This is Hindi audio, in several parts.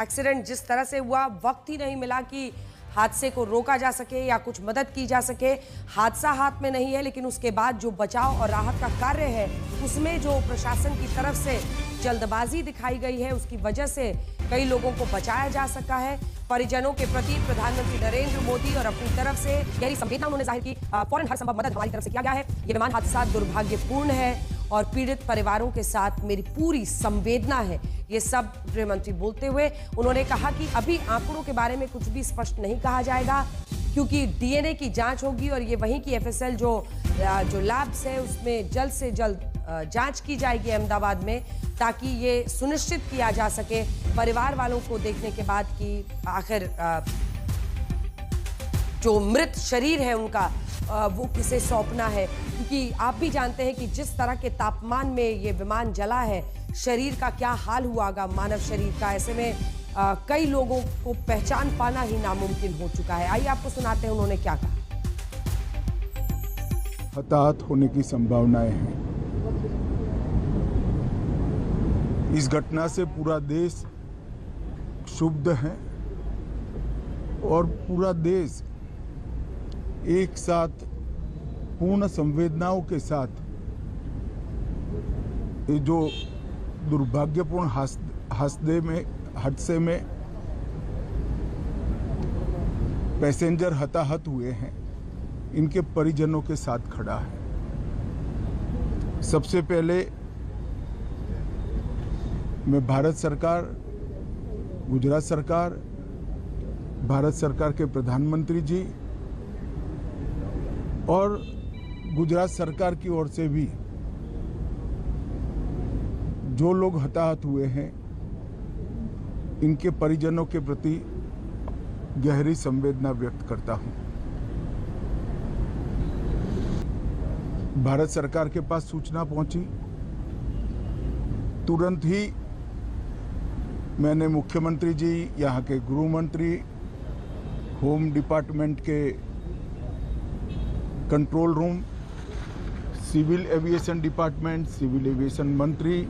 एक्सीडेंट जिस तरह से हुआ, वक्त ही नहीं मिला कि हादसे को रोका जा सके या कुछ मदद की जा सके। हादसा हाथ में नहीं है, लेकिन उसके बाद जो बचाव और राहत का कार्य है उसमें जो प्रशासन की तरफ से जल्दबाजी दिखाई गई है, उसकी वजह से कई लोगों को बचाया जा सका है। परिजनों के प्रति प्रधानमंत्री नरेंद्र मोदी और अपनी तरफ से गहरी संवेदना उन्होंने जाहिर की। फौरन हर संभव मदद हमारी तरफ से किया गया है। ये विमान हादसा दुर्भाग्यपूर्ण है और पीड़ित परिवारों के साथ मेरी पूरी संवेदना है। ये सब गृह मंत्री बोलते हुए उन्होंने कहा कि अभी आंकड़ों के बारे में कुछ भी स्पष्ट नहीं कहा जाएगा, क्योंकि डीएनए की जांच होगी और ये वहीं की एफएसएल जो लैब्स है उसमें जल्द से जल्द जांच की जाएगी अहमदाबाद में, ताकि ये सुनिश्चित किया जा सके परिवार वालों को देखने के बाद कि आखिर जो मृत शरीर है उनका वो किसे सौंपना है। क्योंकि आप भी जानते हैं कि जिस तरह के तापमान में ये विमान जला है, शरीर का क्या हाल हुआ होगा मानव शरीर का। ऐसे में कई लोगों को पहचान पाना ही नामुमकिन हो चुका है। आइए आपको सुनाते हैं उन्होंने क्या कहा। हताहत होने की संभावनाएं हैं। इस घटना से पूरा देश क्षुब्ध है और पूरा देश एक साथ पूर्ण संवेदनाओं के साथ ये जो दुर्भाग्यपूर्ण हादसे में पैसेंजर हताहत हुए हैं, इनके परिजनों के साथ खड़ा है। सबसे पहले मैं भारत सरकार, गुजरात सरकार, भारत सरकार के प्रधानमंत्री जी और गुजरात सरकार की ओर से भी जो लोग हताहत हुए हैं, इनके परिजनों के प्रति गहरी संवेदना व्यक्त करता हूं। भारत सरकार के पास सूचना पहुंची, तुरंत ही मैंने मुख्यमंत्री जी, यहाँ के गृह मंत्री, होम डिपार्टमेंट के control room, civil aviation department, civil aviation मंत्री,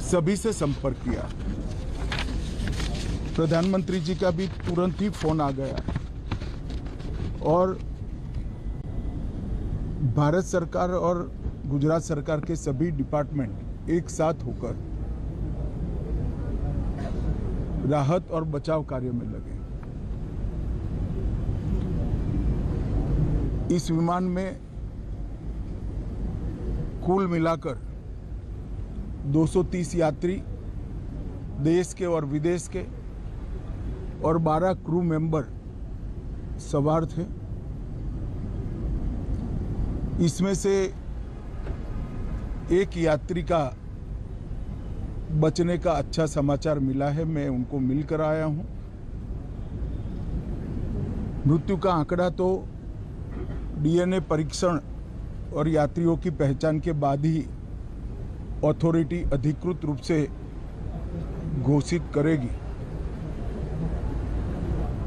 सभी से संपर्क किया। प्रधानमंत्री जी का भी तुरंत ही फोन आ गया और भारत सरकार और गुजरात सरकार के सभी डिपार्टमेंट एक साथ होकर राहत और बचाव कार्य में लगे। इस विमान में कुल मिलाकर 230 यात्री देश के और विदेश के और 12 क्रू मेंबर सवार थे। इसमें से एक यात्री का बचने का अच्छा समाचार मिला है, मैं उनको मिलकर आया हूं। मृत्यु का आंकड़ा तो डीएनए परीक्षण और यात्रियों की पहचान के बाद ही अथॉरिटी अधिकृत रूप से घोषित करेगी,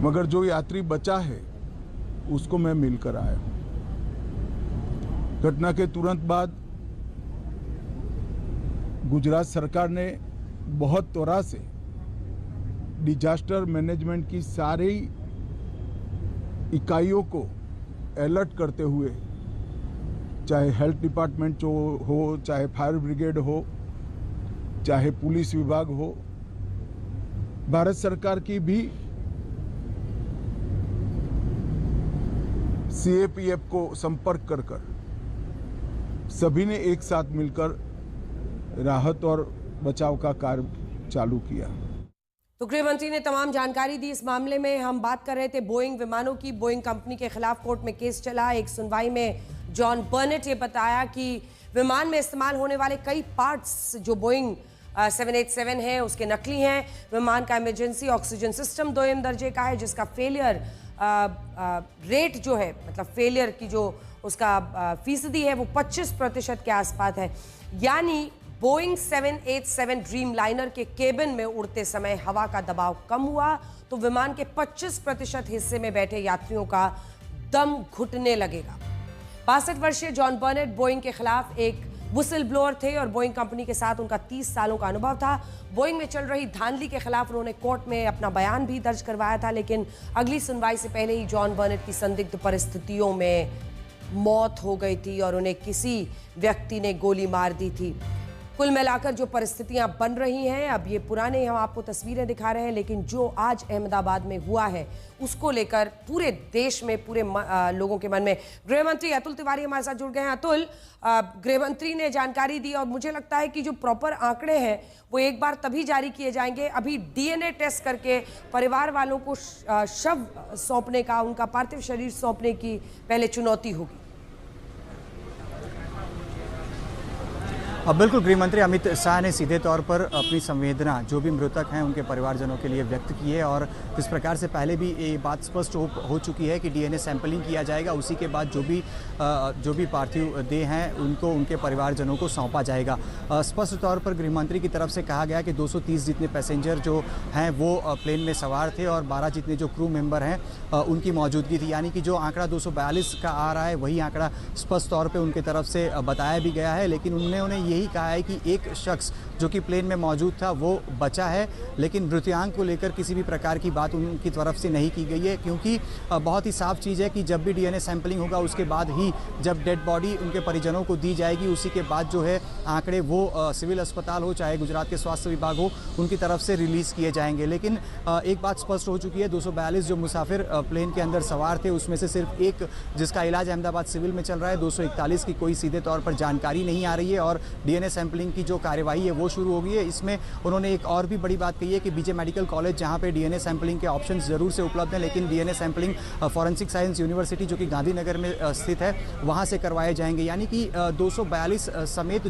मगर जो यात्री बचा है उसको मैं मिलकर आया हूं। घटना के तुरंत बाद गुजरात सरकार ने बहुत त्वरा से डिजास्टर मैनेजमेंट की सारी इकाइयों को अलर्ट करते हुए, चाहे हेल्थ डिपार्टमेंट हो, चाहे फायर ब्रिगेड हो, चाहे पुलिस विभाग हो, भारत सरकार की भी सीएपीएफ को संपर्क कर सभी ने एक साथ मिलकर राहत और बचाव का कार्य चालू किया। तो गृह मंत्री ने तमाम जानकारी दी। इस मामले में हम बात कर रहे थे बोइंग विमानों की। बोइंग कंपनी के खिलाफ कोर्ट में केस चला। एक सुनवाई में जॉन बर्नेट ये बताया कि विमान में इस्तेमाल होने वाले कई पार्ट्स जो बोइंग 787 है उसके नकली हैं। विमान का इमरजेंसी ऑक्सीजन सिस्टम 2M दर्जे का है, जिसका फेलियर रेट जो है, मतलब फेलियर की जो उसका फीसदी है वो 25% के आसपास है। यानी बोइंग 787 ड्रीम लाइनर के केबिन में उड़ते समय हवा का दबाव कम हुआ तो विमान के 25% हिस्से में बैठे यात्रियों का दम घुटने लगेगा। 62 वर्षीय जॉन बर्नेट बोइंग के खिलाफ एक व्हिसल ब्लोअर थे और बोइंग कंपनी के साथ उनका 30 सालों का अनुभव था। बोइंग में चल रही धांधली के खिलाफ उन्होंने कोर्ट में अपना बयान भी दर्ज करवाया था, लेकिन अगली सुनवाई से पहले ही जॉन बर्नेट की संदिग्ध परिस्थितियों में मौत हो गई थी और उन्हें किसी व्यक्ति ने गोली मार दी थी। कुल मिलाकर जो परिस्थितियां बन रही हैं, अब ये पुराने हम आपको तस्वीरें दिखा रहे हैं, लेकिन जो आज अहमदाबाद में हुआ है उसको लेकर पूरे देश में पूरे लोगों के मन में। गृह मंत्री अतुल तिवारी हमारे साथ जुड़ गए हैं। अतुल, गृह मंत्री ने जानकारी दी और मुझे लगता है कि जो प्रॉपर आंकड़े हैं वो एक बार तभी जारी किए जाएंगे। अभी डीएनए टेस्ट करके परिवार वालों को शव सौंपने का, उनका पार्थिव शरीर सौंपने की पहले चुनौती होगी। अब बिल्कुल, गृह मंत्री अमित शाह ने सीधे तौर पर अपनी संवेदना जो भी मृतक हैं उनके परिवारजनों के लिए व्यक्त की है और जिस प्रकार से पहले भी ये बात स्पष्ट हो चुकी है कि डीएनए सैंपलिंग किया जाएगा, उसी के बाद जो भी पार्थिव देह हैं उनको उनके परिवारजनों को सौंपा जाएगा। स्पष्ट तौर पर गृह मंत्री की तरफ से कहा गया कि 230 जितने पैसेंजर जो हैं वो प्लेन में सवार थे और 12 जितने जो क्रू मेंबर हैं उनकी मौजूदगी थी, यानी कि जो आंकड़ा 242 का आ रहा है वही आंकड़ा स्पष्ट तौर पर उनकी तरफ से बताया भी गया है। लेकिन उन्होंने यही कहा है कि एक शख्स जो कि प्लेन में मौजूद था वो बचा है, लेकिन मृत्यांक को लेकर किसी भी प्रकार की बात उनकी तरफ से नहीं की गई है, क्योंकि बहुत ही साफ चीज़ है कि जब भी डीएनए सैंपलिंग होगा उसके बाद ही जब डेड बॉडी उनके परिजनों को दी जाएगी, उसी के बाद जो है आंकड़े वो सिविल अस्पताल हो चाहे गुजरात के स्वास्थ्य विभाग हो उनकी तरफ से रिलीज़ किए जाएंगे। लेकिन एक बात स्पष्ट हो चुकी है, 242 जो मुसाफिर प्लेन के अंदर सवार थे उसमें से सिर्फ एक जिसका इलाज अहमदाबाद सिविल में चल रहा है, 241 की कोई सीधे तौर पर जानकारी नहीं आ रही है और डीएनए सैंपलिंग की जो कार्यवाही है वो शुरू हो गई है। इसमें उन्होंने एक और भी बड़ी बात कही है कि बीजे मेडिकल कॉलेज जहां पे डीएनए सैंपलिंग के ऑप्शंस जरूर से उपलब्ध हैं, लेकिन DNA sampling forensic science university जो कि गांधीनगर में स्थित है वहां से करवाए जाएंगे, यानी कि 242 समेत जो